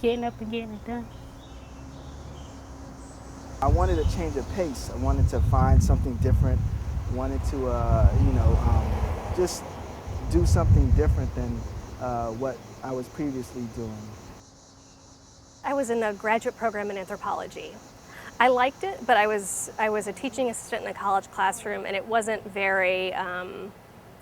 getting up and getting it done. I wanted a change of pace. I wanted to find something different. Wanted to, just do something different than what I was previously doing. I was in a graduate program in anthropology. I liked it, but I was a teaching assistant in a college classroom, and it wasn't very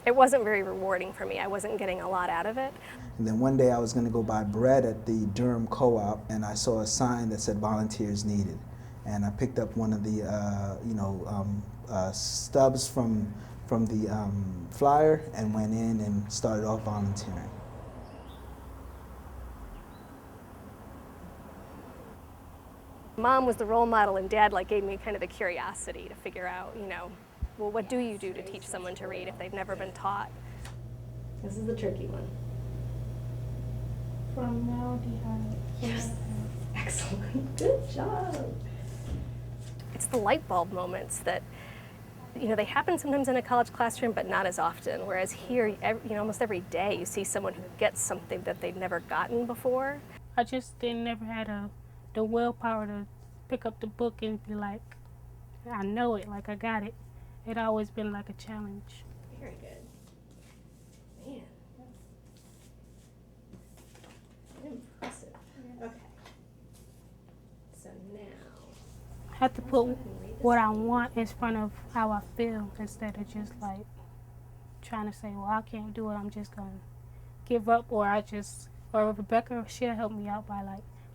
rewarding for me. I wasn't getting a lot out of it. And then one day I was going to go buy bread at the Durham co-op, and I saw a sign that said volunteers needed. And I picked up one of the, stubs from the flyer and went in and started off volunteering. Mom was the role model, and Dad gave me kind of the curiosity to figure out, well, what do you do to teach someone to read if they've never been taught? This is the tricky one. Formaldehyde. Yes. Excellent. Good job. It's the light bulb moments that, they happen sometimes in a college classroom, but not as often. Whereas here, almost every day you see someone who gets something that they've never gotten before. I just never had the willpower to pick up the book and be like, I know it, like I got it. It always been like a challenge. Very good. Man. Impressive. Okay. So now. I have to put what I want in front of how I feel instead of just trying to say, well, I can't do it, I'm just going to give up, or Rebecca, she'll help me out by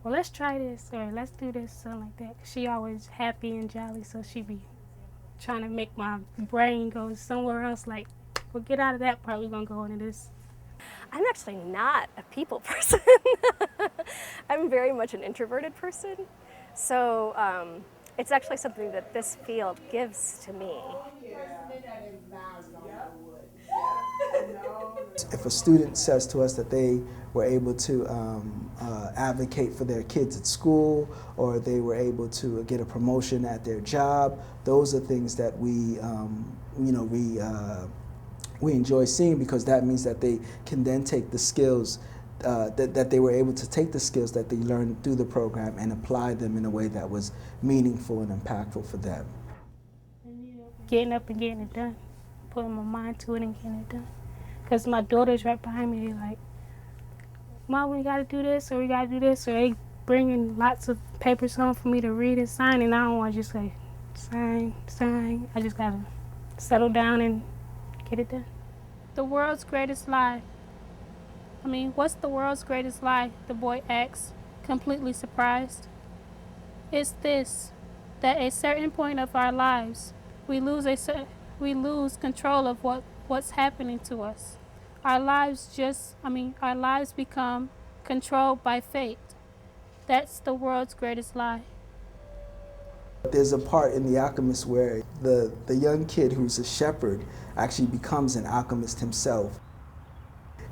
well, let's try this, or let's do this, something like that. She always happy and jolly, so she be trying to make my brain go somewhere else, well, get out of that part, we're going to go into this. I'm actually not a people person. I'm very much an introverted person. So it's actually something that this field gives to me. If a student says to us that they were able to advocate for their kids at school, or they were able to get a promotion at their job, those are things that we enjoy seeing, because that means that they can then take the skills that they were able to take the skills that they learned through the program and apply them in a way that was meaningful and impactful for them. Getting up and getting it done, putting my mind to it and getting it done. Because my daughter's right behind me, they're like, Mom, we gotta do this, or we gotta do this, or they bringing lots of papers home for me to read and sign, and I don't want to just say, sign. I just gotta settle down and get it done. The world's greatest lie. What's the world's greatest lie? The boy asks, completely surprised. It's this, that at a certain point of our lives, we lose control of what's happening to us. Our lives become controlled by fate. That's the world's greatest lie. There's a part in The Alchemist where the young kid who's a shepherd actually becomes an alchemist himself.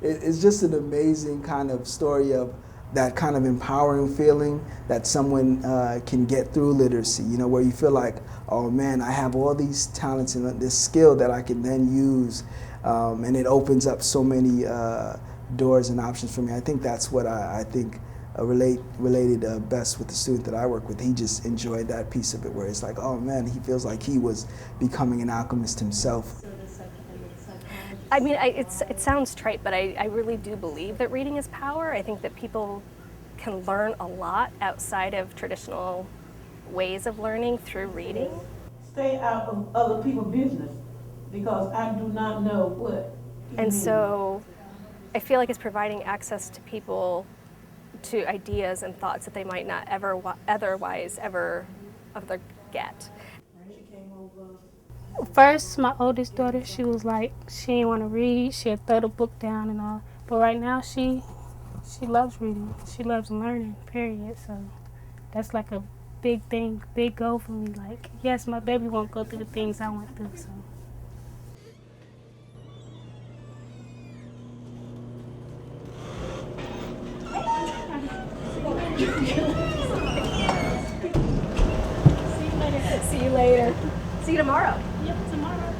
It's just an amazing kind of story of that kind of empowering feeling that someone can get through literacy, where you feel like, oh man, I have all these talents and this skill that I can then use, and it opens up so many doors and options for me. I think that's what I think related best with the student that I work with. He just enjoyed that piece of it, where it's like, oh man, he feels like he was becoming an alchemist himself. It sounds trite, but I really do believe that reading is power. I think that people can learn a lot outside of traditional ways of learning through reading. Stay out of other people's business, because I do not know what. And so I feel like it's providing access to people to ideas and thoughts that they might not otherwise ever get. First, my oldest daughter, she was like, she didn't want to read. She'd throw the book down and all. But right now, she loves reading. She loves learning, period. So that's like a big thing, big goal for me. Like, yes, my baby won't go through the things I went through, so. See you later. See you tomorrow. Yep, tomorrow.